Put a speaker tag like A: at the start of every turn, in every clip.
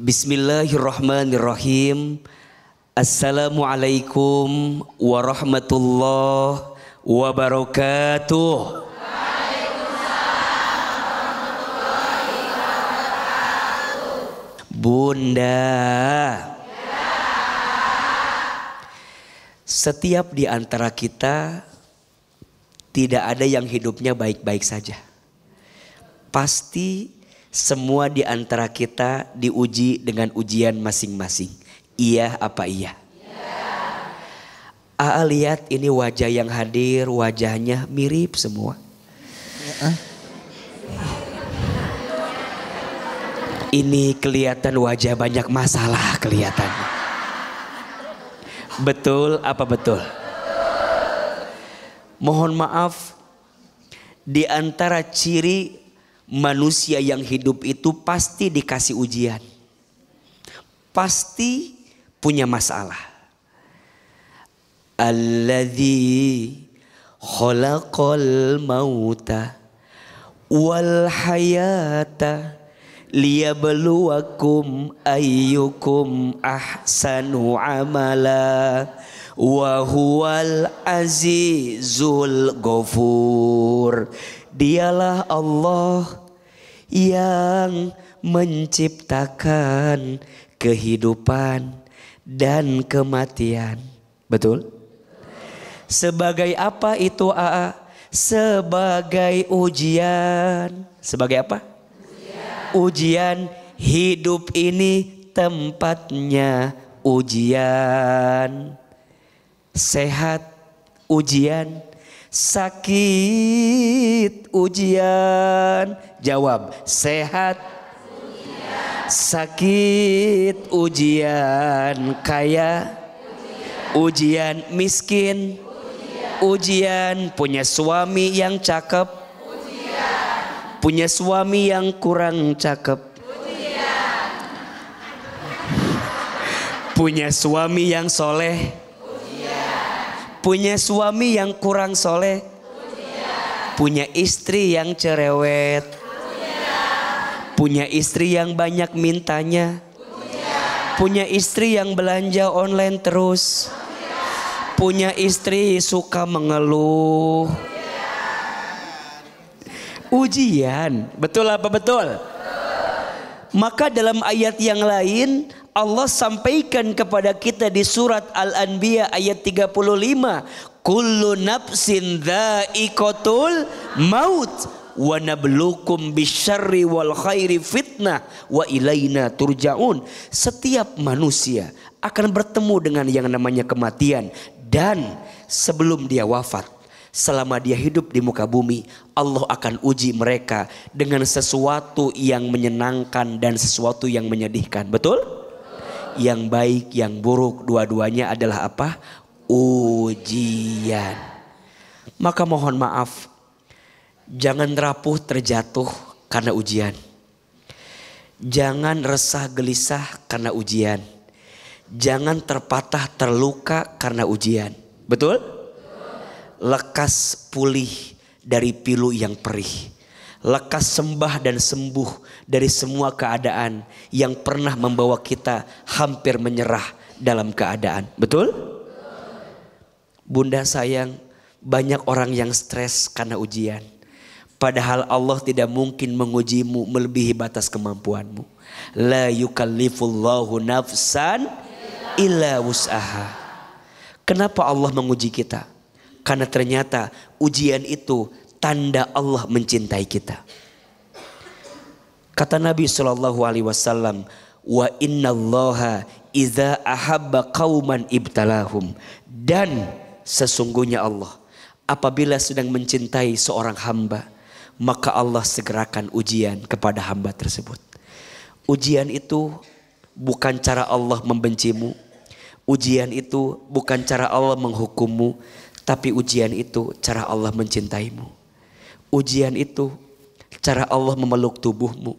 A: Bismillahirrahmanirrahim. Assalamualaikum warahmatullahi wabarakatuh. Bunda, setiap di antara kita tidak ada yang hidupnya baik-baik saja. Pasti semua di antara kita diuji dengan ujian masing-masing. Iya apa iya? Aa lihat ini wajah yang hadir, wajahnya mirip semua. Ini kelihatan wajah banyak masalah kelihatannya. Betul apa betul? Mohon maaf, di antara ciri manusia yang hidup itu pasti dikasih ujian. Pasti punya masalah. Alladzi khalaqal mauta wal hayata liyabluwakum ayyukum ahsanu amala wa huwal azizul ghafur. Dialah Allah yang menciptakan kehidupan dan kematian. Betul? Sebagai apa itu Aa? Sebagai ujian. Sebagai apa? Ujian. Hidup ini tempatnya ujian. Sehat ujian. Sakit ujian. Jawab. Sehat ujian. Sakit ujian. Kaya ujian. Miskin ujian. Punya suami yang cakep ujian. Punya suami yang kurang cakep ujian. Punya suami yang soleh, punya suami yang kurang soleh, punya istri yang cerewet, punya istri yang banyak mintanya, punya istri yang belanja online terus, punya istri suka mengeluh. Ujian, betul apa betul? Maka dalam ayat yang lain Allah sampaikan kepada kita di surat Al-Anbiya ayat 35, kullu nafsin dha'iqatul maut wa nabluukum bisyarri wal khairi fitnah wa ilaina turja'un. Setiap manusia akan bertemu dengan yang namanya kematian, dan sebelum dia wafat, selama dia hidup di muka bumi, Allah akan uji mereka dengan sesuatu yang menyenangkan dan sesuatu yang menyedihkan. Betul? Yang baik, yang buruk, dua-duanya adalah apa? Ujian. Maka mohon maaf, jangan rapuh terjatuh karena ujian. Jangan resah gelisah karena ujian. Jangan terpatah terluka karena ujian. Betul? Lekas pulih dari pilu yang perih. Lekas sembah dan sembuh dari semua keadaan yang pernah membawa kita hampir menyerah dalam keadaan. Betul? Bunda sayang, banyak orang yang stres karena ujian. Padahal Allah tidak mungkin mengujimu melebihi batas kemampuanmu. La yukallifullahu nafsan illa wus'aha. Kenapa Allah menguji kita? Karena ternyata ujian itu tanda Allah mencintai kita. Kata Nabi SAW, wa innallaha idza ahabba qauman ibtalahum. Dan sesungguhnya Allah apabila sedang mencintai seorang hamba, maka Allah segerakan ujian kepada hamba tersebut. Ujian itu bukan cara Allah membencimu. Ujian itu bukan cara Allah menghukummu. Tapi ujian itu cara Allah mencintaimu. Ujian itu cara Allah memeluk tubuhmu.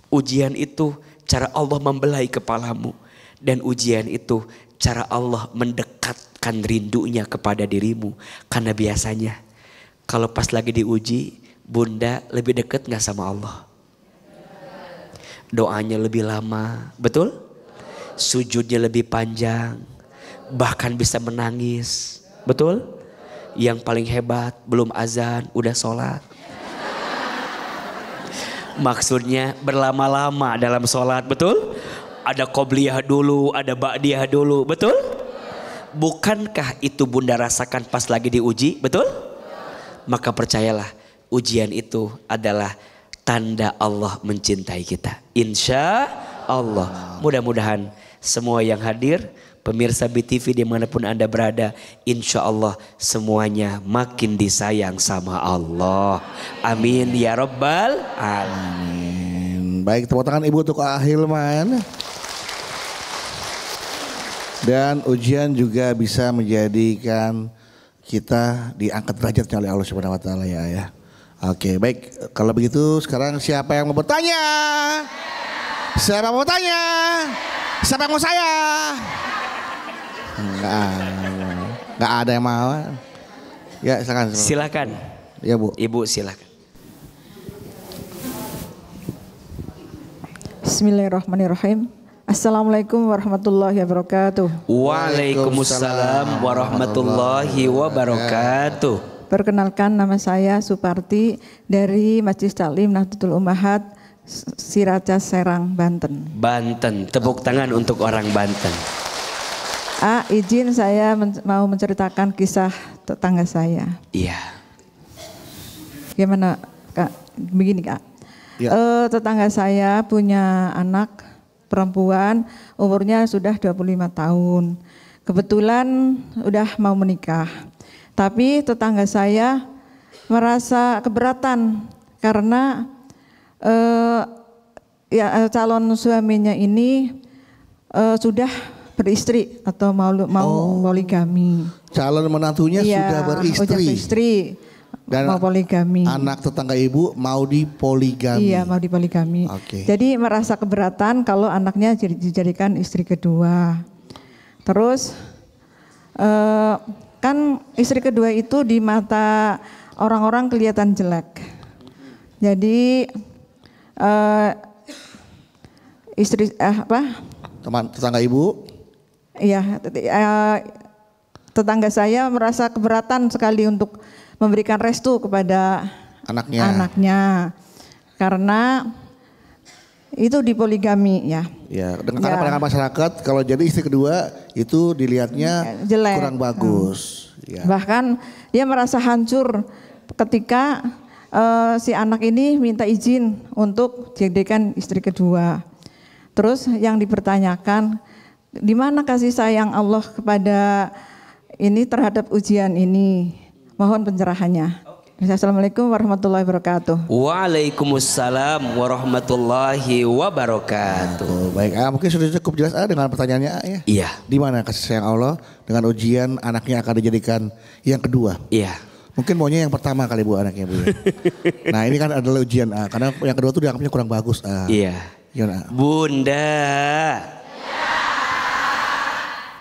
A: Ujian itu cara Allah membelai kepalamu. Dan ujian itu cara Allah mendekatkan rindunya kepada dirimu. Karena biasanya kalau pas lagi diuji, bunda lebih dekat gak sama Allah? doanya lebih lama, betul? Sujudnya lebih panjang, bahkan bisa menangis, betul? Yang paling hebat belum azan udah sholat. Maksudnya berlama-lama dalam sholat, betul? Ada qobliyah dulu, ada ba'diyah dulu, betul? Bukankah itu Bunda rasakan pas lagi diuji, betul? Maka percayalah, ujian itu adalah tanda Allah mencintai kita. Insya Allah. Mudah-mudahan semua yang hadir, pemirsa BTV dimanapun Anda berada, insya Allah semuanya makin disayang sama Allah. Amin ya Rabbal Alamin.
B: Baik, tepuk tangan Ibu untuk Hilman. Dan ujian juga bisa menjadikan kita diangkat derajatnya oleh Allah Subhanahu wa taala ya ayah. Oke, baik. Kalau begitu sekarang siapa yang mau bertanya? Siapa yang mau tanya? Siapa yang mau saya? Enggak ada yang mau. Ya, silakan.
A: Silakan.
B: Ya, Bu.
A: Ibu silakan.
C: Bismillahirrahmanirrahim. Assalamualaikum warahmatullahi wabarakatuh.
A: Waalaikumsalam warahmatullahi wabarakatuh.
C: Perkenalkan, nama saya Suparti dari Majelis Taklim Nahdlatul Ummahat Ciracas Serang, Banten.
A: Banten, tepuk tangan untuk orang Banten.
C: Izin saya mau menceritakan kisah tetangga saya.
A: Iya.
C: Gimana Kak? Begini Kak.
B: Ya.
C: Tetangga saya punya anak perempuan, umurnya sudah 25 tahun. Kebetulan udah mau menikah. Tapi tetangga saya merasa keberatan karena calon suaminya ini sudah beristri atau mau poligami.
B: Calon menantunya sudah beristri. Dan
C: mau poligami.
B: Anak tetangga ibu mau dipoligami.
C: Iya, mau dipoligami.
B: Oke.
C: Jadi merasa keberatan kalau anaknya dijadikan istri kedua. Terus kan istri kedua itu di mata orang-orang kelihatan jelek. Jadi
B: Teman tetangga ibu?
C: Iya, tetangga saya merasa keberatan sekali untuk memberikan restu kepada anaknya karena itu dipoligami ya.
B: Ya, karena pandangan masyarakat kalau jadi istri kedua itu dilihatnya jelek, kurang bagus. Ya.
C: Bahkan dia merasa hancur ketika si anak ini minta izin untuk dijadikan istri kedua. Terus yang dipertanyakan, di mana kasih sayang Allah kepada ini terhadap ujian ini? Mohon pencerahannya. Assalamualaikum warahmatullahi wabarakatuh.
A: Waalaikumsalam warahmatullahi wabarakatuh.
B: Baik, mungkin sudah cukup jelas dengan pertanyaannya ya.
A: Iya.
B: Di mana kasih sayang Allah dengan ujian anaknya akan dijadikan yang kedua?
A: Iya.
B: Mungkin maunya yang pertama kali Bu anaknya Bu. Nah ini kan adalah ujian karena yang kedua tuh dianggapnya kurang bagus.
A: Iya.
B: Gimana?
A: Bunda,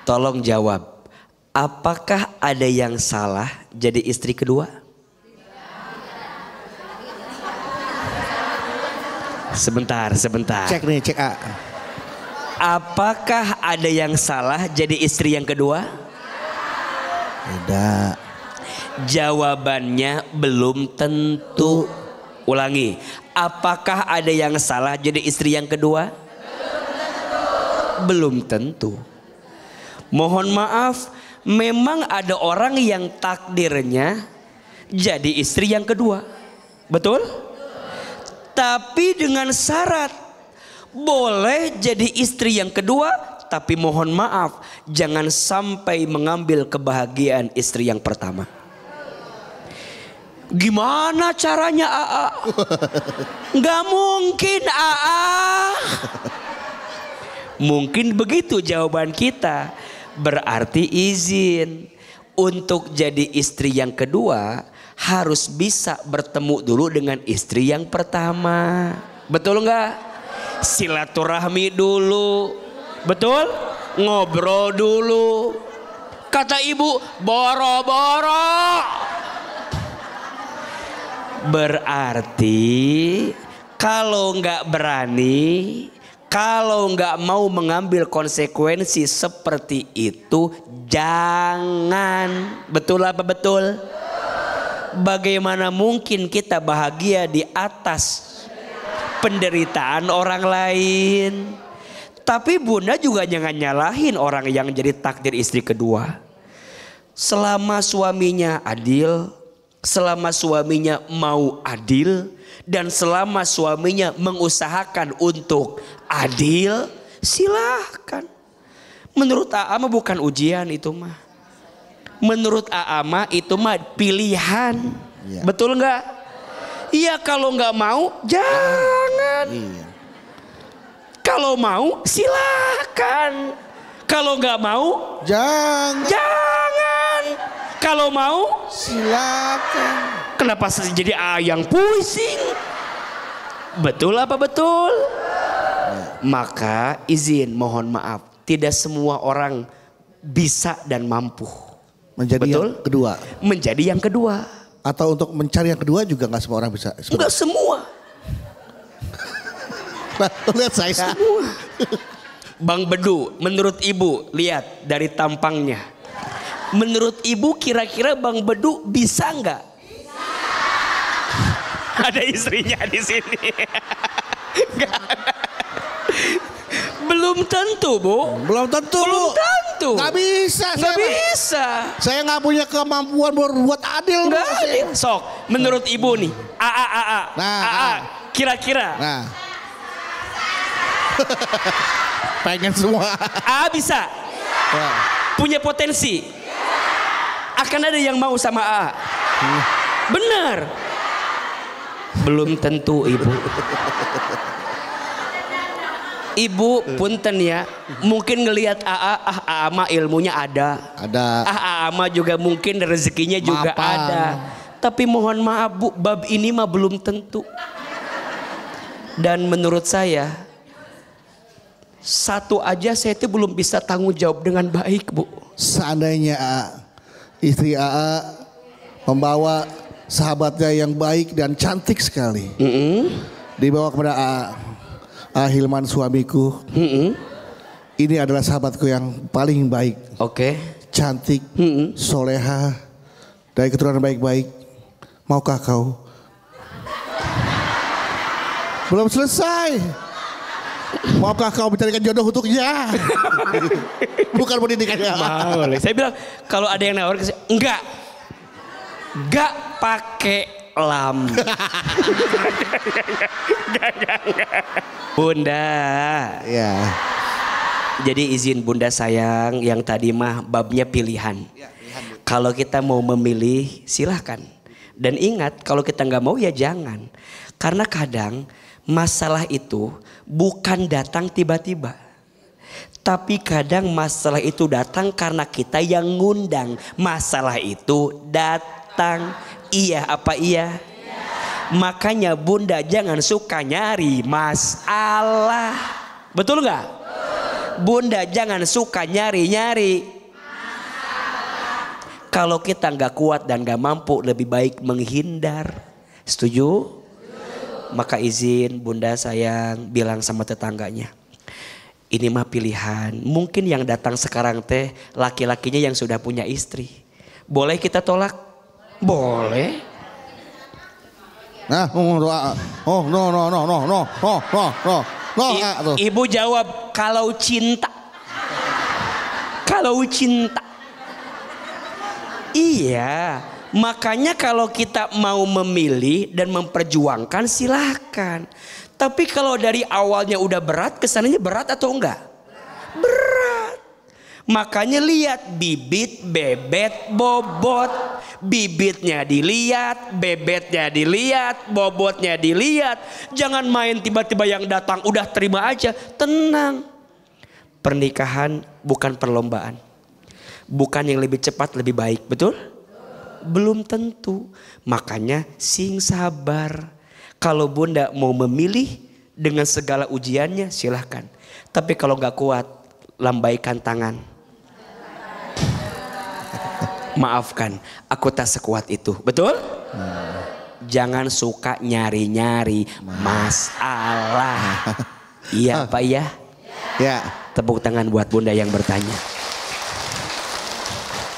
A: tolong jawab. Apakah ada yang salah jadi istri kedua? Sebentar.
B: Cek nih, cek A.
A: Apakah ada yang salah jadi istri yang kedua?
B: Tidak.
A: Jawabannya belum tentu. Ulangi. Apakah ada yang salah jadi istri yang kedua? Belum tentu. Mohon maaf, memang ada orang yang takdirnya jadi istri yang kedua. Betul? Tapi dengan syarat boleh jadi istri yang kedua, tapi mohon maaf jangan sampai mengambil kebahagiaan istri yang pertama. Gimana caranya AA? Gak mungkin AA. Mungkin begitu jawaban kita. Berarti izin untuk jadi istri yang kedua harus bisa bertemu dulu dengan istri yang pertama. Betul nggak? Silaturahmi dulu. Betul? Ngobrol dulu. Kata ibu, boro-boro. Berarti Kalau nggak berani, kalau nggak mau mengambil konsekuensi seperti itu, jangan. Betul apa betul? Bagaimana mungkin kita bahagia di atas penderitaan orang lain? Tapi bunda juga jangan nyalahin orang yang jadi takdir istri kedua. Selama suaminya adil, selama suaminya mau adil, dan selama suaminya mengusahakan untuk adil, silahkan. Menurut Aa mah bukan ujian itu mah. Menurut Aa mah itu mah pilihan. Ya. Betul nggak? Iya, kalau nggak mau jangan. Iya. Kalau mau silahkan. Kalau nggak mau jangan. Kalau mau silakan. Kenapa jadi yang pusing? Betul apa betul? Maka izin mohon maaf, tidak semua orang bisa dan mampu
B: menjadi yang kedua.
A: Menjadi yang kedua.
B: Atau untuk mencari yang kedua juga nggak semua orang bisa.
A: Enggak semua.
B: Lihat saya.
A: Semua. Bang Bedu, menurut ibu lihat dari tampangnya. Menurut ibu kira-kira Bang Bedu bisa nggak? Ada istrinya di sini. Belum tentu, Bu.
B: Belum tentu.
A: Belum tentu.
B: Gak bisa.
A: Gak bisa.
B: Saya nggak punya kemampuan berbuat adil.
A: Gak adil. Sok, menurut ibu nih. Nah, kira-kira.
B: Nah. Pengen semua.
A: Bisa.
B: Nah.
A: Punya potensi. Akan ada yang mau sama Benar. Belum tentu ibu. Ibu punten ya, mungkin ngelihat Aa mah ilmunya ada. Aa mah juga mungkin rezekinya juga ada. Tapi mohon maaf Bu, bab ini mah belum tentu. Dan menurut saya, satu aja saya itu belum bisa tanggung jawab dengan baik Bu.
B: Seandainya istri Aa membawa sahabatnya yang baik dan cantik sekali, dibawa kepada Hilman suamiku, ini adalah sahabatku yang paling baik, cantik, soleha, dari keturunan baik-baik, maukah kau? Belum selesai. Maukah kau mencarikan jodoh untuknya? Bukan pendidikannya.
A: Mau. Saya bilang kalau ada yang nawarin ke saya, enggak pakai lam. Enggak. Bunda. Ya. Jadi izin Bunda sayang, yang tadi mah babnya pilihan. Kalau kita mau memilih silahkan. Dan ingat kalau kita nggak mau ya jangan. Karena kadang masalah itu bukan datang tiba-tiba. Tapi kadang masalah itu datang karena kita yang ngundang. Masalah itu datang. Iya apa iya? Makanya Bunda jangan suka nyari masalah. Betul nggak? Bunda jangan suka nyari-nyari. Kalau kita nggak kuat dan nggak mampu, lebih baik menghindar. Setuju? Maka izin Bunda sayang bilang sama tetangganya, ini mah pilihan. Mungkin yang datang sekarang teh laki-lakinya yang sudah punya istri. Boleh kita tolak? Boleh.
B: Nah,
A: Ibu jawab kalau cinta. Kalau cinta. Iya. Makanya kalau kita mau memilih dan memperjuangkan silahkan. Tapi kalau dari awalnya udah berat, kesannya berat atau enggak? Berat. Makanya lihat bibit, bebet, bobot. Bibitnya dilihat, bebetnya dilihat, bobotnya dilihat. Jangan main tiba-tiba yang datang udah terima aja. Tenang. Pernikahan bukan perlombaan. Bukan yang lebih cepat lebih baik, betul? Belum tentu. Makanya sing sabar. Kalau Bunda mau memilih dengan segala ujiannya silahkan. Tapi kalau gak kuat, lambaikan tangan. Maafkan, aku tak sekuat itu. Betul? jangan suka nyari-nyari masalah. Iya Pak ya?
B: Ya.
A: Tepuk tangan buat Bunda yang bertanya.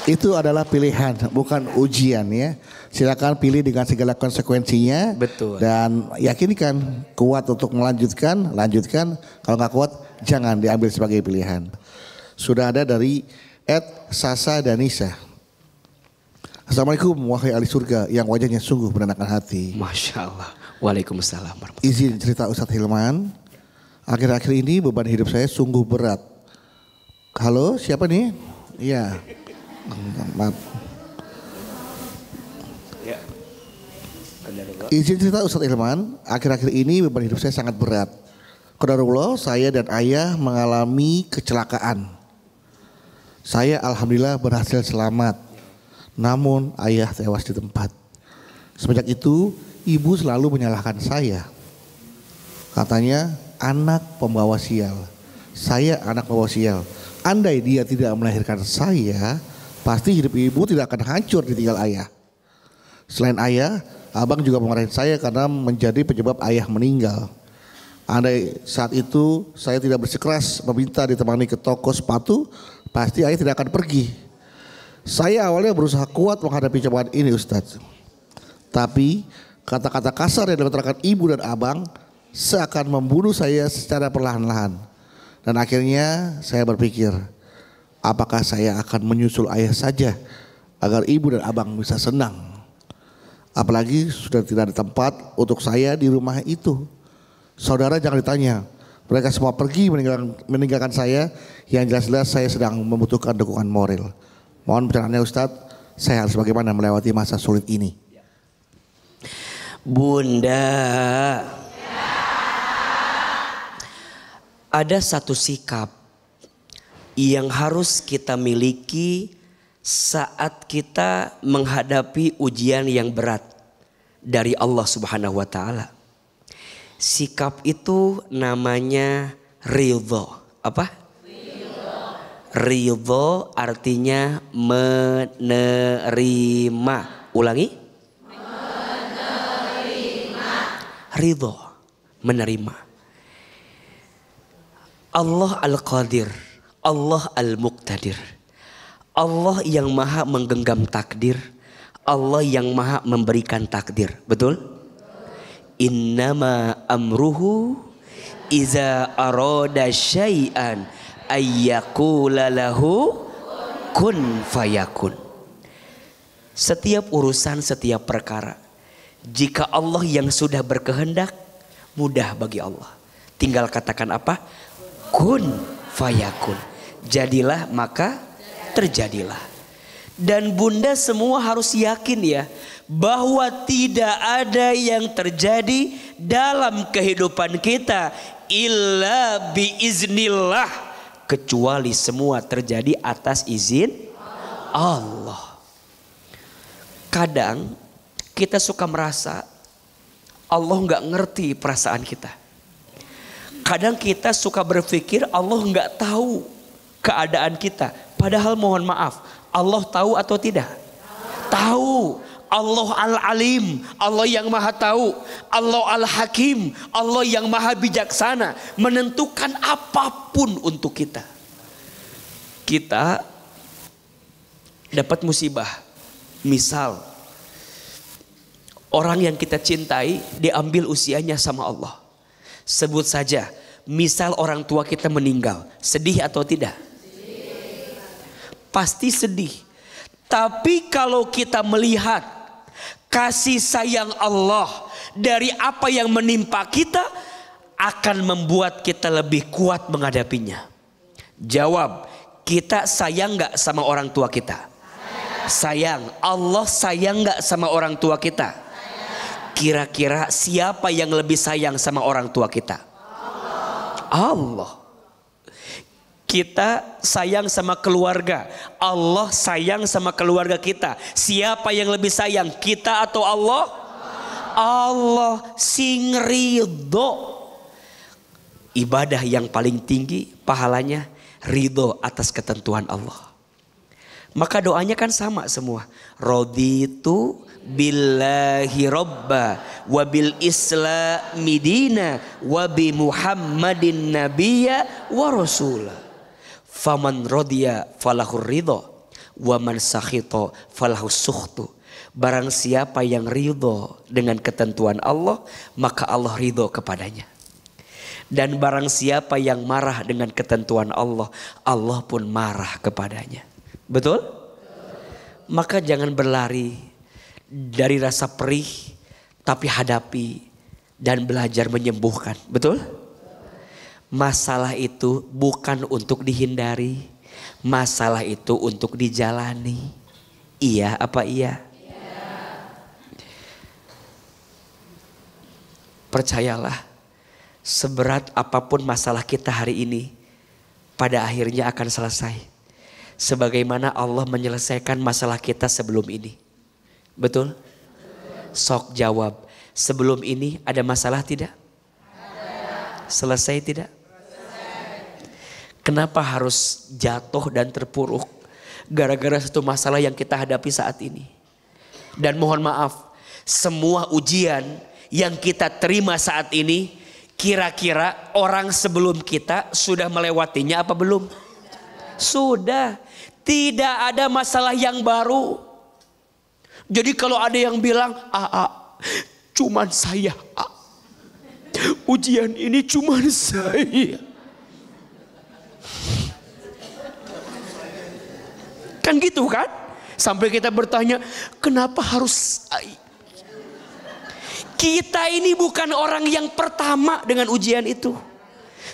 B: Itu adalah pilihan, bukan ujian ya. Silakan pilih dengan segala konsekuensinya.
A: Betul.
B: Dan yakinkan kuat untuk melanjutkan, lanjutkan. Kalau nggak kuat, jangan diambil sebagai pilihan. Sudah ada dari @Sasa Danisa. Assalamualaikum wahai ahli surga yang wajahnya sungguh menenangkan hati.
A: Masya Allah. Waalaikumsalam warahmatullahi.
B: Izin cerita Ustadz Hilman. Akhir-akhir ini beban hidup saya sungguh berat. Halo, siapa nih? Iya. Maaf. Izin cerita Ustadz Hilman, akhir-akhir ini beban hidup saya sangat berat. Qadarullah, saya dan ayah mengalami kecelakaan. Saya alhamdulillah berhasil selamat. Namun ayah tewas di tempat. Semenjak itu ibu selalu menyalahkan saya. Katanya anak pembawa sial. Saya anak pembawa sial. Andai dia tidak melahirkan saya, pasti hidup ibu tidak akan hancur ditinggal ayah. Selain ayah, abang juga memarahi saya karena menjadi penyebab ayah meninggal. Andai saat itu saya tidak bersikeras meminta ditemani ke toko sepatu, pasti ayah tidak akan pergi. Saya awalnya berusaha kuat menghadapi cobaan ini Ustadz. Tapi kata-kata kasar yang dilontarkan ibu dan abang seakan membunuh saya secara perlahan-lahan. Dan akhirnya saya berpikir, apakah saya akan menyusul ayah saja agar ibu dan abang bisa senang. Apalagi sudah tidak ada tempat untuk saya di rumah itu. Saudara jangan ditanya, mereka semua pergi meninggalkan saya. Yang jelas-jelas saya sedang membutuhkan dukungan moral. Mohon pencerahannya Ustadz, saya harus bagaimana melewati masa sulit ini.
A: Bunda, ada satu sikap yang harus kita miliki saat kita menghadapi ujian yang berat dari Allah Subhanahu wa taala. Sikap itu namanya ridho. Apa? Ridho artinya menerima. Ulangi. Menerima. Ridho, menerima. Allah Al-Qadir, Allah Al-Muqtadir. Allah yang maha menggenggam takdir, Allah yang maha memberikan takdir. Betul? Innama amruhu iza arada syai'an ayyakula lahu kun fayakun. Setiap urusan, setiap perkara, jika Allah yang sudah berkehendak, mudah bagi Allah. Tinggal katakan apa? Kun fayakun. Jadilah maka terjadilah. Dan Bunda semua harus yakin ya, bahwa tidak ada yang terjadi dalam kehidupan kita illa biiznillah, kecuali semua terjadi atas izin Allah. Kadang kita suka merasa Allah nggak ngerti perasaan kita. Kadang kita suka berpikir Allah nggak tahu keadaan kita. Padahal mohon maaf, Allah tahu atau tidak? Tahu. Allah Al-Alim, Allah yang maha tahu. Allah Al-Hakim, Allah yang maha bijaksana, menentukan apapun untuk kita. Kita dapat musibah. Misal, orang yang kita cintai diambil usianya sama Allah. Sebut saja, misal orang tua kita meninggal, sedih atau tidak? Pasti sedih. Tapi kalau kita melihat kasih sayang Allah dari apa yang menimpa kita, akan membuat kita lebih kuat menghadapinya. Jawab, kita sayang gak sama orang tua kita? Sayang. Allah sayang gak sama orang tua kita? Kira-kira siapa yang lebih sayang sama orang tua kita? Allah. Kita sayang sama keluarga, Allah sayang sama keluarga kita. Siapa yang lebih sayang, kita atau Allah? Allah. Sing ridho. Ibadah yang paling tinggi pahalanya ridho atas ketentuan Allah. Maka doanya kan sama semua. Raditu billahi robba wa bil islami dina wa bi muhammadin nabiyya wa rasula faman radiya falahur ridho wa man sakhita falahus sukhtu. Barang siapa yang ridho dengan ketentuan Allah, maka Allah ridho kepadanya. Dan barang siapa yang marah dengan ketentuan Allah, Allah pun marah kepadanya. Betul? Maka jangan berlari dari rasa perih, tapi hadapi dan belajar menyembuhkan. Betul? Masalah itu bukan untuk dihindari. Masalah itu untuk dijalani. Iya apa iya? Percayalah, seberat apapun masalah kita hari ini, pada akhirnya akan selesai. Sebagaimana Allah menyelesaikan masalah kita sebelum ini. Betul? Sok jawab, sebelum ini ada masalah tidak? Selesai tidak? Kenapa harus jatuh dan terpuruk gara-gara satu masalah yang kita hadapi saat ini? Dan mohon maaf, semua ujian yang kita terima saat ini, kira-kira orang sebelum kita sudah melewatinya apa belum? Sudah. Tidak ada masalah yang baru. Jadi kalau ada yang bilang, cuman saya, ujian ini cuman saya. Kan gitu kan? Sampai kita bertanya, kenapa harus saya? Kita ini bukan orang yang pertama dengan ujian itu.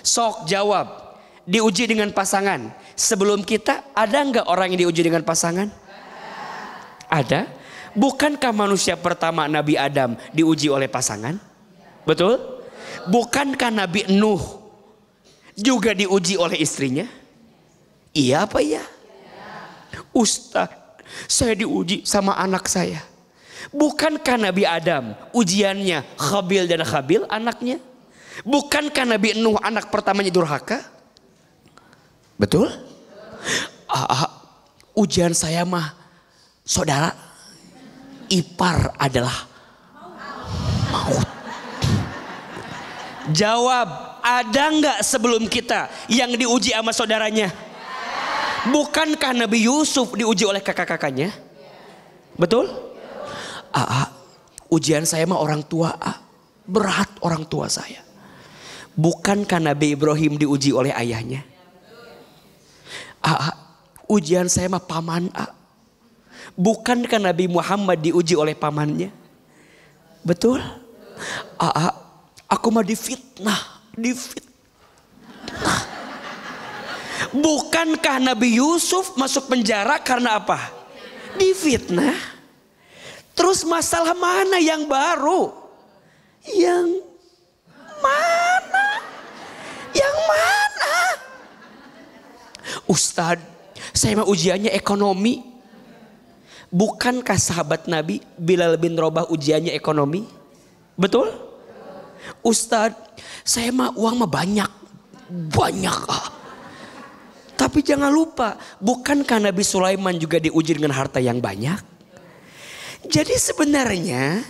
A: Sok jawab, diuji dengan pasangan. Sebelum kita ada nggak orang yang diuji dengan pasangan? Ada. Bukankah manusia pertama Nabi Adam diuji oleh pasangan? Betul? Bukankah Nabi Nuh juga diuji oleh istrinya? Iya apa iya? Ustaz, saya diuji sama anak saya. Bukankah Nabi Adam ujiannya Khabil dan Khabil anaknya? Bukankah Nabi Nuh anak pertamanya durhaka? Betul? Ujian saya mah saudara, ipar adalah maut. Jawab, ada nggak sebelum kita yang diuji sama saudaranya? Bukankah Nabi Yusuf diuji oleh kakak-kakaknya? Betul? Ujian saya mah orang tua, berat orang tua saya. Bukankah Nabi Ibrahim diuji oleh ayahnya? Ujian saya mah paman. Bukankah Nabi Muhammad diuji oleh pamannya? Betul? Aku mah difitnah. Bukankah Nabi Yusuf masuk penjara karena apa? Difitnah. Terus masalah mana yang baru? Yang mana? Yang mana? Ustadz, saya mah ujiannya ekonomi. Bukankah sahabat Nabi Bilal bin Rabah ujiannya ekonomi? Betul? Ustadz, saya mah uang mah banyak. Tapi jangan lupa, bukankah Nabi Sulaiman juga diuji dengan harta yang banyak? Jadi sebenarnya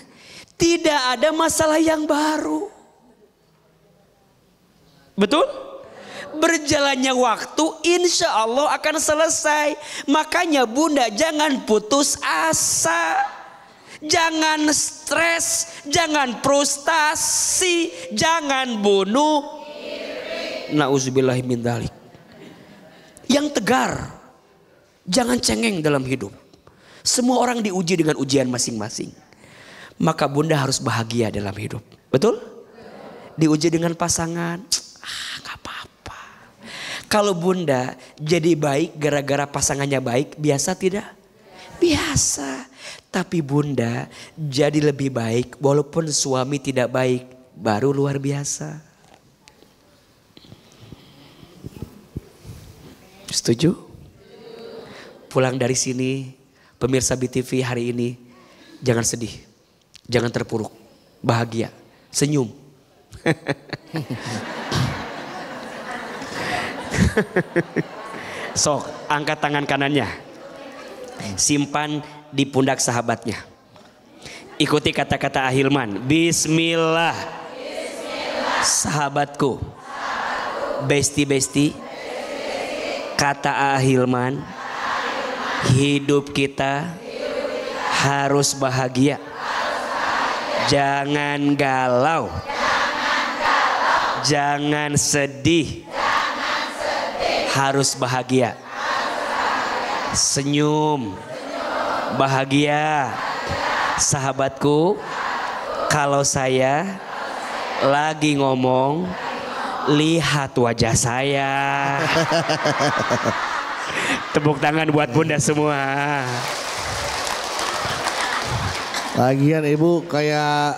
A: tidak ada masalah yang baru. Betul? Berjalannya waktu insya Allah akan selesai. Makanya bunda jangan putus asa. Jangan stres. Jangan frustasi. Jangan bunuh diri. Nauzubillahi min dzalik. Yang tegar. Jangan cengeng dalam hidup. Semua orang diuji dengan ujian masing-masing. Maka bunda harus bahagia dalam hidup. Betul? Diuji dengan pasangan. Gak apa-apa. Kalau bunda jadi baik gara-gara pasangannya baik. Biasa tidak? Biasa. Tapi bunda jadi lebih baik walaupun suami tidak baik. Baru luar biasa. Setuju? Pulang dari sini. Pemirsa BTV hari ini, jangan sedih, jangan terpuruk, bahagia, senyum. Sok, angkat tangan kanannya, simpan di pundak sahabatnya. Ikuti kata-kata Ahilman. Bismillah. Sahabatku. Besti-besti. Kata Ahilman. Hidup kita harus bahagia. Jangan galau. Jangan sedih. Harus bahagia. Senyum. Bahagia. Sahabatku, kalau saya lagi ngomong, lihat wajah saya. Tepuk tangan buat Bunda semua.
B: Lagian ibu kayak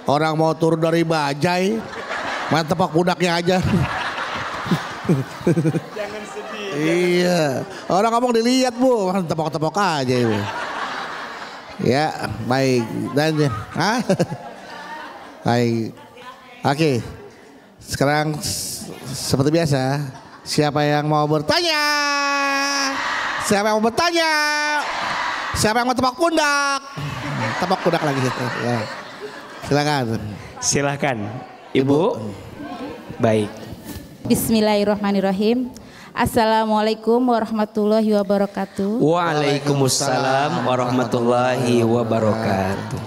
B: orang mau turun dari bajai, main tepak pundaknya aja.
A: Jangan sedih.
B: Iya, orang ngomong dilihat bu, tepok-tepok aja ibu. Ya, baik. Dan baik. Oke. Sekarang seperti biasa, siapa yang mau bertanya? Siapa yang mau bertanya? Siapa yang mau tepok pundak? Tepok pundak lagi. Ya. Silakan.
A: Silakan, Ibu. Baik.
D: Bismillahirrahmanirrahim. Assalamualaikum warahmatullahi wabarakatuh.
A: Waalaikumsalam warahmatullahi wabarakatuh.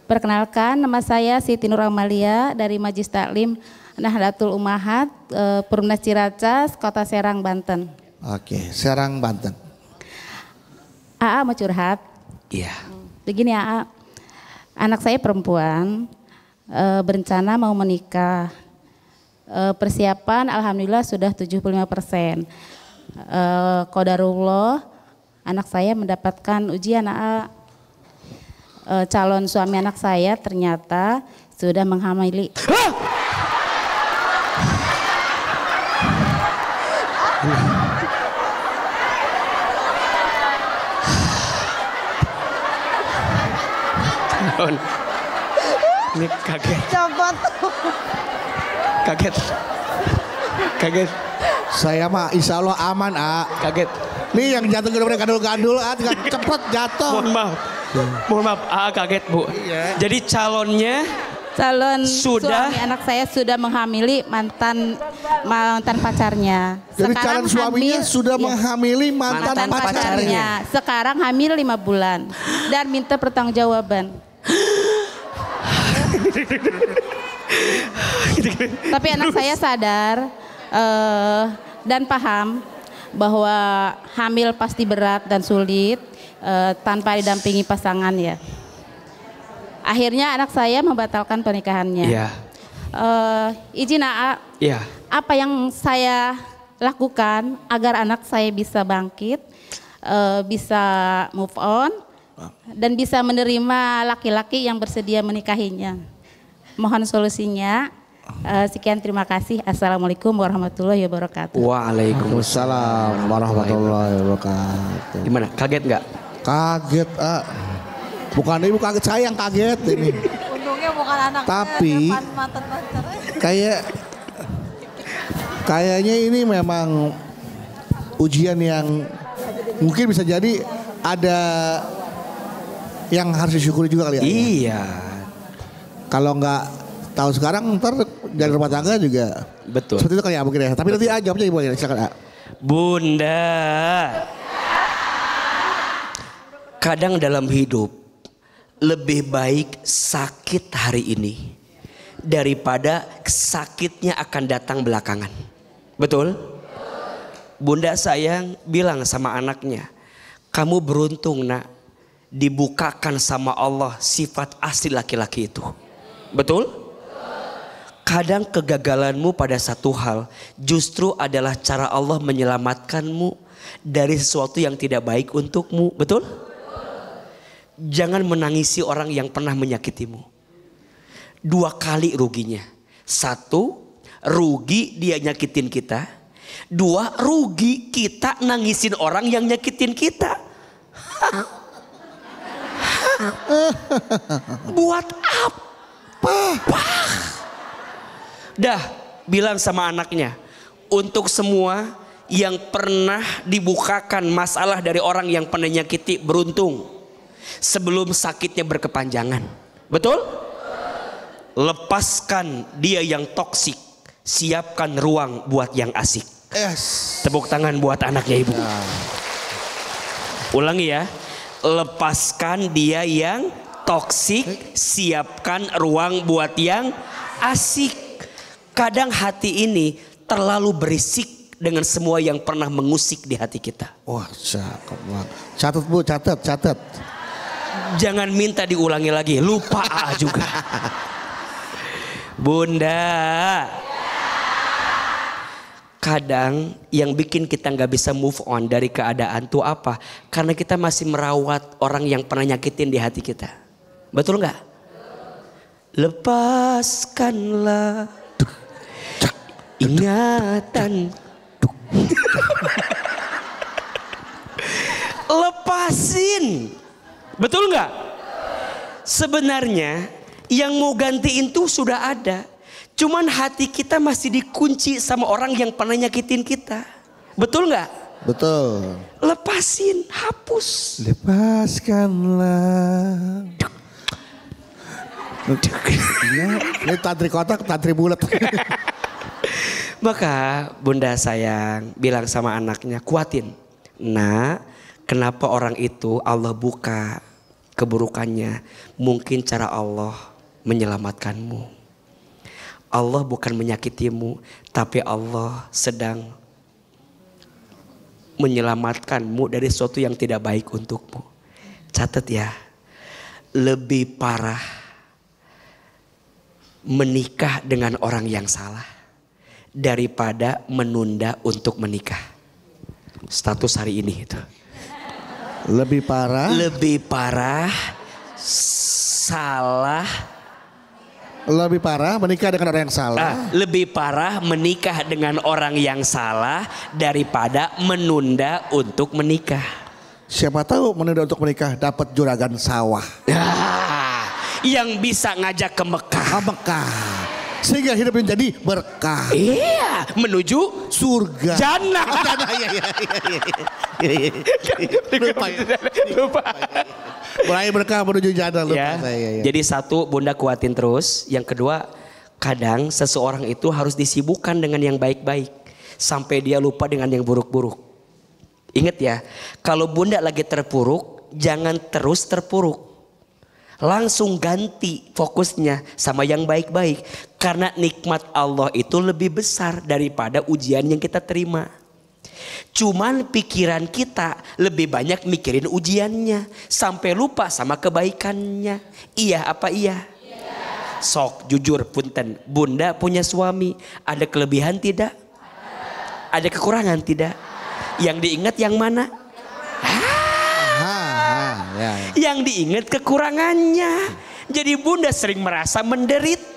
D: Perkenalkan, nama saya Siti Nur Amalia dari Majelis Taklim Nahdlatul Ummahat, Perumnas Ciracas, Kota Serang, Banten.
B: Oke, Serang, Banten.
D: AA mau curhat.
A: Iya.
D: Begini AA, anak saya perempuan berencana mau menikah. Persiapan alhamdulillah sudah 75%. Qadarullah anak saya mendapatkan ujian AA. Calon suami anak saya ternyata sudah menghamili.
A: Ini kaget.
C: Copot.
A: Kaget.
B: Saya mah insya Allah aman,
A: Kaget.
B: Nih yang jatuh gede-gede gadul-gadul, tinggal cepet jatuh.
A: Mohon maaf, kaget Bu.
B: Iya.
A: Jadi calon sudah,
D: suami anak saya sudah menghamili mantan pacarnya.
B: Jadi calon suaminya sudah menghamili mantan pacarnya.
D: Sekarang hamil 5 bulan dan minta pertanggungjawaban. Tapi anak saya sadar dan paham bahwa hamil pasti berat dan sulit tanpa didampingi pasangan ya. Akhirnya anak saya membatalkan pernikahannya.
A: Iya.
D: Izin AA,
A: Iya.
D: apa yang saya lakukan agar anak saya bisa bangkit, bisa move on, dan bisa menerima laki-laki yang bersedia menikahinya. Mohon solusinya. Sekian, terima kasih. Assalamualaikum warahmatullahi wabarakatuh.
B: Waalaikumsalam warahmatullahi wabarakatuh.
A: Gimana? Kaget nggak?
B: Kaget, bukan ibu kaget, saya yang kaget ini.
C: Untungnya bukan anaknya.
B: Tapi
C: mantan pacarnya.
B: kayaknya ini memang ujian yang mungkin bisa jadi ada yang harus disyukuri juga kali ya.
A: Iya.
B: Kalau nggak tahu sekarang ntar dari rumah tangga juga.
A: Betul.
B: Seperti itu kali ya mungkin ya. Tapi nanti jawabnya ibu ya. Silakan.
A: Bunda. Kadang dalam hidup lebih baik sakit hari ini daripada sakitnya akan datang belakangan. Betul? Bunda sayang bilang sama anaknya, kamu beruntung nak, dibukakan sama Allah sifat asli laki-laki itu. Betul? Kadang kegagalanmu pada satu hal justru adalah cara Allah menyelamatkanmu dari sesuatu yang tidak baik untukmu. Betul? Jangan menangisi orang yang pernah menyakitimu. 2 kali ruginya. 1, rugi dia nyakitin kita. 2, rugi kita nangisin orang yang nyakitin kita. Buat apa? Dah bilang sama anaknya, untuk semua yang pernah dibukakan masalah dari orang yang pernah nyakiti, beruntung. sebelum sakitnya berkepanjangan. Betul? Lepaskan dia yang toksik, siapkan ruang buat yang asik.
B: Yes.
A: Tepuk tangan buat anaknya ibu. Ulangi ya. Lepaskan dia yang toksik, siapkan ruang buat yang asik. Kadang hati ini terlalu berisik dengan semua yang pernah mengusik di hati kita.
B: Wah, cakep banget. Catat Bu, catat.
A: Jangan minta diulangi lagi, lupa juga. Bunda, kadang yang bikin kita nggak bisa move on dari keadaan tuh apa? Karena kita masih merawat orang yang pernah nyakitin di hati kita. Betul nggak? Lepaskanlah ingatan. Lepasin. Betul nggak? Sebenarnya yang mau gantiin tuh sudah ada. Cuman hati kita masih dikunci sama orang yang pernah nyakitin kita. Betul nggak?
B: Betul.
A: Lepasin, hapus.
B: Lepaskanlah. Ini tantri kotak, tantri bulat.
A: Maka bunda sayang bilang sama anaknya, kuatin. Nah, kenapa orang itu Allah buka keburukannya? Mungkin cara Allah menyelamatkanmu. Allah bukan menyakitimu, tapi Allah sedang menyelamatkanmu dari sesuatu yang tidak baik untukmu. Catat ya, lebih parah menikah dengan orang yang salah daripada menunda untuk menikah. Status hari ini itu.
B: Lebih parah.
A: Lebih parah salah.
B: Lebih parah menikah dengan orang yang salah.
A: Lebih parah menikah dengan orang yang salah daripada menunda untuk menikah.
B: Siapa tahu menunda untuk menikah dapat juragan sawah.
A: Yang bisa ngajak ke Mekah.
B: Mekah. Sehingga hidupnya jadi berkah.
A: Iya, menuju
B: surga.
A: Jannah.
B: Lupa. Mulai berkah menuju jannah, lupa
A: ya.
B: saya.
A: Jadi satu, bunda kuatin terus. Yang kedua, kadang seseorang itu harus disibukkan dengan yang baik-baik sampai dia lupa dengan yang buruk-buruk. Ingat ya, kalau bunda lagi terpuruk, jangan terus terpuruk. Langsung ganti fokusnya sama yang baik-baik. Karena nikmat Allah itu lebih besar daripada ujian yang kita terima. Cuman pikiran kita lebih banyak mikirin ujiannya. Sampai lupa sama kebaikannya. Iya apa iya? Sok jujur punten. Bunda punya suami. Ada kelebihan tidak? Ada kekurangan tidak? Yang diingat yang mana? Yang diingat kekurangannya. Jadi bunda sering merasa menderita.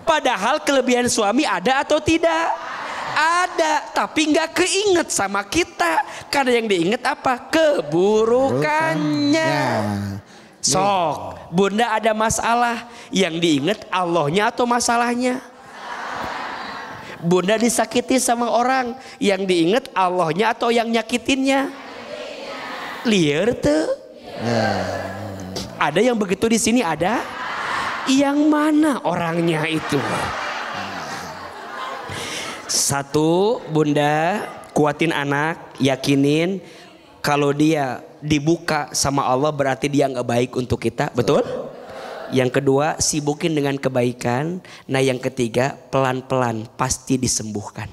A: Padahal kelebihan suami ada atau tidak? Ada, tapi nggak keinget sama kita. Karena yang diingat apa? Keburukannya. Sok, bunda ada masalah. Yang diingat Allahnya atau masalahnya? Bunda disakiti sama orang. Yang diingat Allahnya atau yang nyakitinnya? Liar tuh. Ada yang begitu di sini ada? Yang mana orangnya itu? Satu, bunda kuatin anak, yakinin kalau dia dibuka sama Allah berarti dia nggak baik untuk kita, betul? Yang kedua, sibukin dengan kebaikan. Nah yang ketiga, pelan-pelan pasti disembuhkan.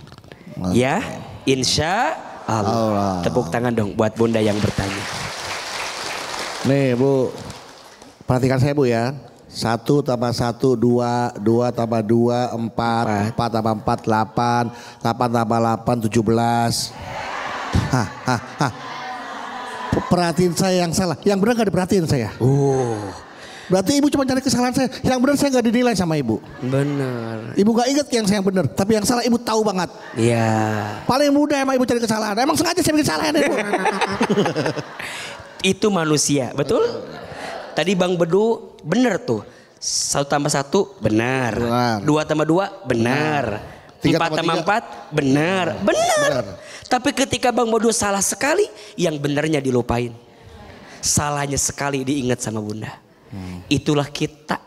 A: Ya, insya Allah. Tepuk tangan dong buat bunda yang bertanya.
B: Nih Bu, perhatikan saya Bu ya. 1 tambah 1 2, 2 tambah 2 4, 4 tambah 4 8, 8 tambah 8 17. Perhatiin saya yang salah, yang benar gak diperhatiin saya. Berarti ibu cuma cari kesalahan saya, yang benar saya gak dinilai sama ibu.
A: Benar.
B: Ibu gak ingat yang saya benar, tapi yang salah ibu tahu banget.
A: Iya.
B: Paling mudah emang ibu cari kesalahan, emang sengaja saya bikin kesalahan ibu.
A: Itu manusia, betul? Tadi Bang Bedu benar tuh. 1 tambah 1 benar. 2 tambah 2 benar. 4 tambah 4 benar. Benar. Tapi ketika Bang Bedu salah sekali, yang benernya dilupain. salahnya sekali diingat sama bunda. Itulah kita.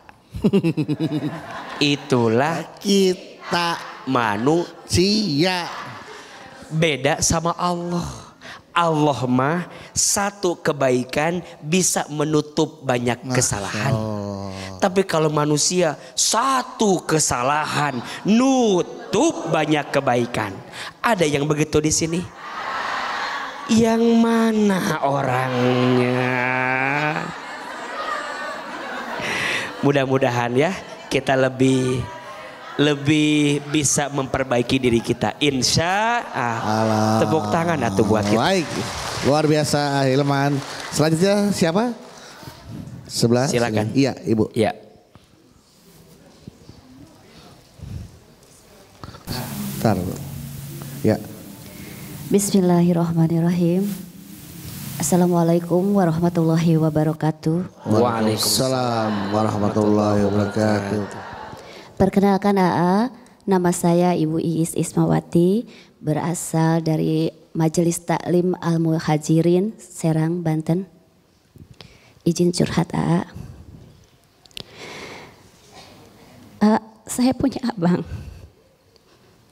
A: Itulah
B: Kita
A: manusia.
B: sia.
A: Beda sama Allah. Allah mah satu kebaikan bisa menutup banyak kesalahan. Tapi kalau manusia satu kesalahan nutup banyak kebaikan. Ada yang begitu di sini? Yang mana orangnya? Mudah-mudahan ya kita lebih bisa memperbaiki diri kita. Insya Allah. Tepuk tangan atuh buat kita.
B: Baik, luar biasa Hilman. Selanjutnya siapa? Sebelah.
A: Silakan.
B: Iya, Ibu.
A: Ya.
B: Ntar. Ya.
E: Bismillahirrahmanirrahim. Assalamualaikum warahmatullahi wabarakatuh.
B: Waalaikumsalam warahmatullahi wabarakatuh.
E: Perkenalkan AA, nama saya Ibu Iis Ismawati, berasal dari Majelis Taklim Al-Muhajirin, Serang, Banten. Izin curhat AA. Saya punya abang,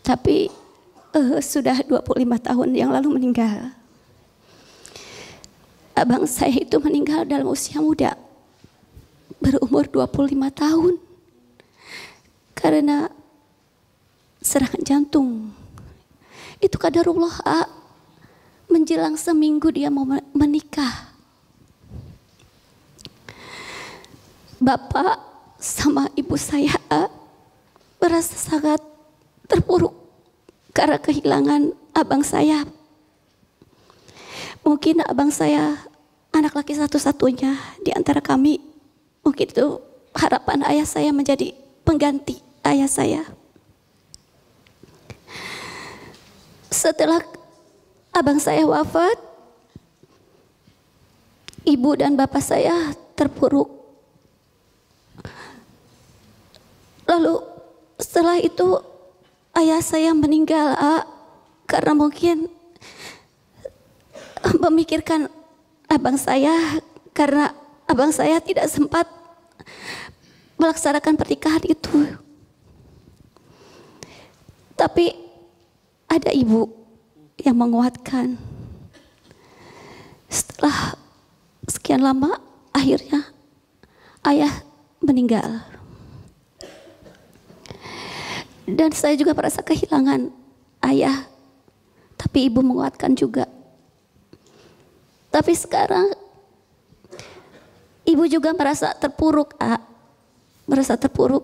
E: tapi sudah 25 tahun yang lalu meninggal. Abang saya itu meninggal dalam usia muda, berumur 25 tahun. Karena serangan jantung. Itu qadarullah, menjelang seminggu dia mau menikah. Bapak sama ibu saya merasa sangat terpuruk karena kehilangan abang saya. Mungkin abang saya anak laki satu-satunya di antara kami. Mungkin itu harapan ayah saya menjadi pengganti ayah saya. Setelah abang saya wafat, ibu dan bapak saya terpuruk. Lalu setelah itu ayah saya meninggal karena mungkin memikirkan abang saya, karena abang saya tidak sempat melaksanakan pernikahan itu. Tapi ada ibu yang menguatkan. Setelah sekian lama, akhirnya ayah meninggal. Dan saya juga merasa kehilangan ayah, tapi ibu menguatkan juga. Tapi sekarang ibu juga merasa terpuruk, merasa terpuruk.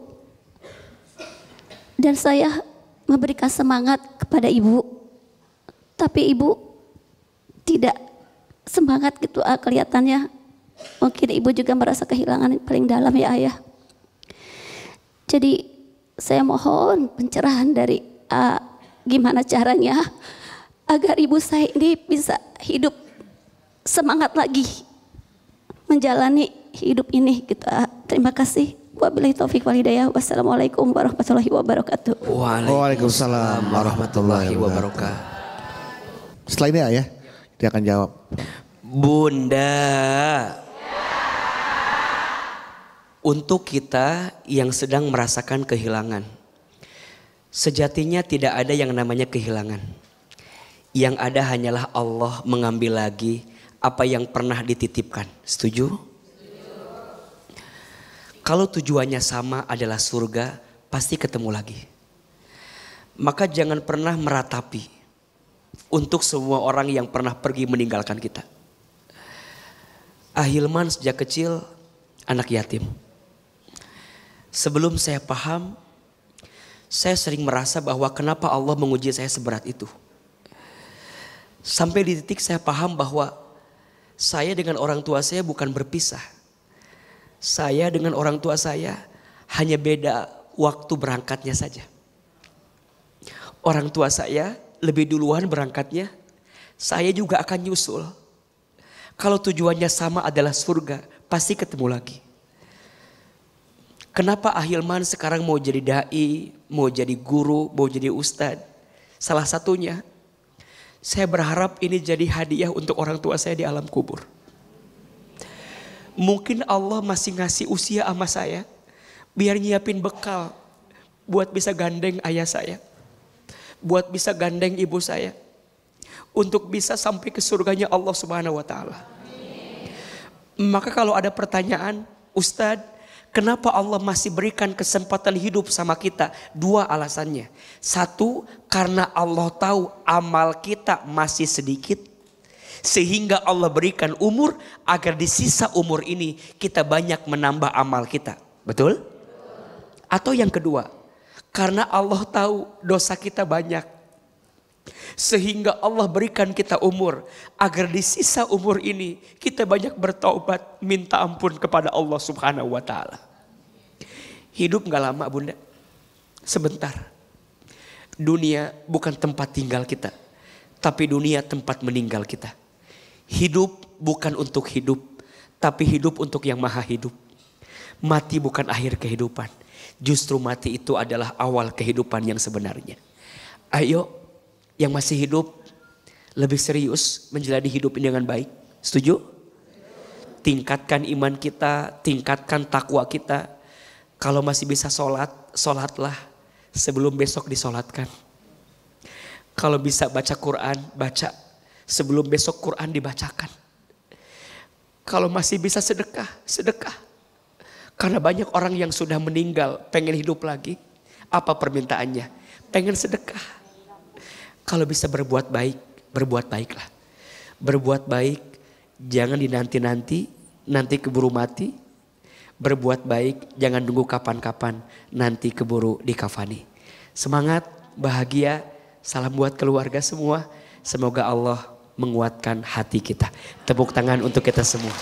E: Dan saya memberikan semangat kepada ibu, tapi ibu tidak semangat gitu kelihatannya. Mungkin ibu juga merasa kehilangan yang paling dalam ya ayah. Jadi saya mohon pencerahan dari gimana caranya agar ibu saya ini bisa hidup semangat lagi menjalani hidup ini gitu. Terima kasih. Wabillahi taufiq wal hidayah. Wassalamualaikum warahmatullahi wabarakatuh.
B: Waalaikumsalam warahmatullahi wabarakatuh. Setelah ini ya, dia akan jawab.
A: Bunda, untuk kita yang sedang merasakan kehilangan, sejatinya tidak ada yang namanya kehilangan. Yang ada hanyalah Allah mengambil lagi apa yang pernah dititipkan. Setuju? Kalau tujuannya sama adalah surga, pasti ketemu lagi. Maka jangan pernah meratapi untuk semua orang yang pernah pergi meninggalkan kita. Hilman sejak kecil anak yatim. Sebelum saya paham, saya sering merasa bahwa kenapa Allah menguji saya seberat itu. Sampai di titik saya paham bahwa saya dengan orang tua saya bukan berpisah. Saya dengan orang tua saya hanya beda waktu berangkatnya saja. Orang tua saya lebih duluan berangkatnya, saya juga akan nyusul. Kalau tujuannya sama adalah surga, pasti ketemu lagi. Kenapa Hilman sekarang mau jadi dai, mau jadi guru, mau jadi ustadz? Salah satunya, saya berharap ini jadi hadiah untuk orang tua saya di alam kubur. Mungkin Allah masih ngasih usia sama saya biar nyiapin bekal buat bisa gandeng ayah saya, buat bisa gandeng ibu saya, untuk bisa sampai ke surganya Allah Subhanahu wa taala. Maka kalau ada pertanyaan, Ustadz, kenapa Allah masih berikan kesempatan hidup sama kita? Dua alasannya. Satu, karena Allah tahu amal kita masih sedikit, sehingga Allah berikan umur agar di sisa umur ini kita banyak menambah amal kita. Betul? Atau yang kedua, karena Allah tahu dosa kita banyak, sehingga Allah berikan kita umur agar di sisa umur ini kita banyak bertaubat, minta ampun kepada Allah Subhanahu wa taala. Hidup gak lama bunda, sebentar. Dunia bukan tempat tinggal kita, tapi dunia tempat meninggal kita. Hidup bukan untuk hidup, tapi hidup untuk yang maha hidup. Mati bukan akhir kehidupan, justru mati itu adalah awal kehidupan yang sebenarnya. Ayo yang masih hidup lebih serius menjalani hidup ini dengan baik. Setuju? Tingkatkan iman kita, tingkatkan takwa kita. Kalau masih bisa sholat, sholatlah sebelum besok disolatkan. Kalau bisa baca Quran, baca sebelum besok Quran dibacakan. Kalau masih bisa sedekah, sedekah. Karena banyak orang yang sudah meninggal pengen hidup lagi. Apa permintaannya? Pengen sedekah. Kalau bisa berbuat baik, berbuat baiklah. Berbuat baik, jangan dinanti-nanti, nanti keburu mati. Berbuat baik, jangan tunggu kapan-kapan, nanti keburu dikafani. Semangat, bahagia, salam buat keluarga semua. Semoga Allah menguatkan hati kita. Tepuk tangan untuk kita semua.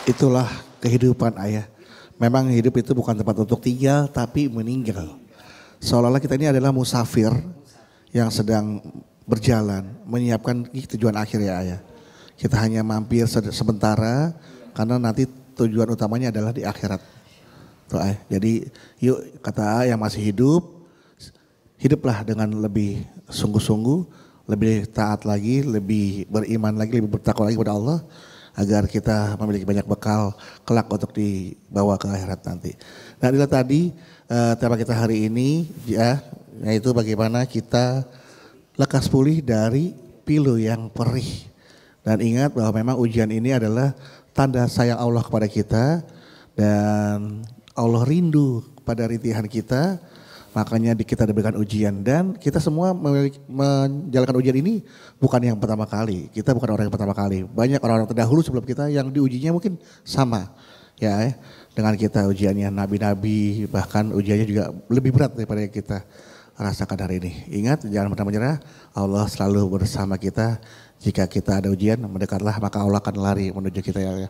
B: Itulah kehidupan ayah. Memang hidup itu bukan tempat untuk tinggal, tapi meninggal. Seolah-olah kita ini adalah musafir yang sedang berjalan, menyiapkan tujuan akhir ya ayah. Kita hanya mampir sementara, karena nanti tujuan utamanya adalah di akhirat. Tuh, ayah. Jadi yuk kata ayah yang masih hidup, hiduplah dengan lebih sungguh-sungguh, lebih taat lagi, lebih beriman lagi, lebih bertakwa lagi kepada Allah. Agar kita memiliki banyak bekal kelak untuk dibawa ke akhirat nanti. Nah inilah tadi tema kita hari ini ya, yaitu bagaimana kita lekas pulih dari pilu yang perih. Dan ingat bahwa memang ujian ini adalah tanda sayang Allah kepada kita. Dan Allah rindu pada rintihan kita. Makanya kita diberikan ujian dan kita semua menjalankan ujian ini bukan yang pertama kali. Kita bukan orang yang pertama kali. Banyak orang-orang terdahulu sebelum kita yang diujinya mungkin sama ya dengan kita ujiannya, nabi-nabi bahkan ujiannya juga lebih berat daripada yang kita rasakan hari ini. Ingat jangan pernah menyerah, Allah selalu bersama kita. Jika kita ada ujian mendekatlah maka Allah akan lari menuju kita ya.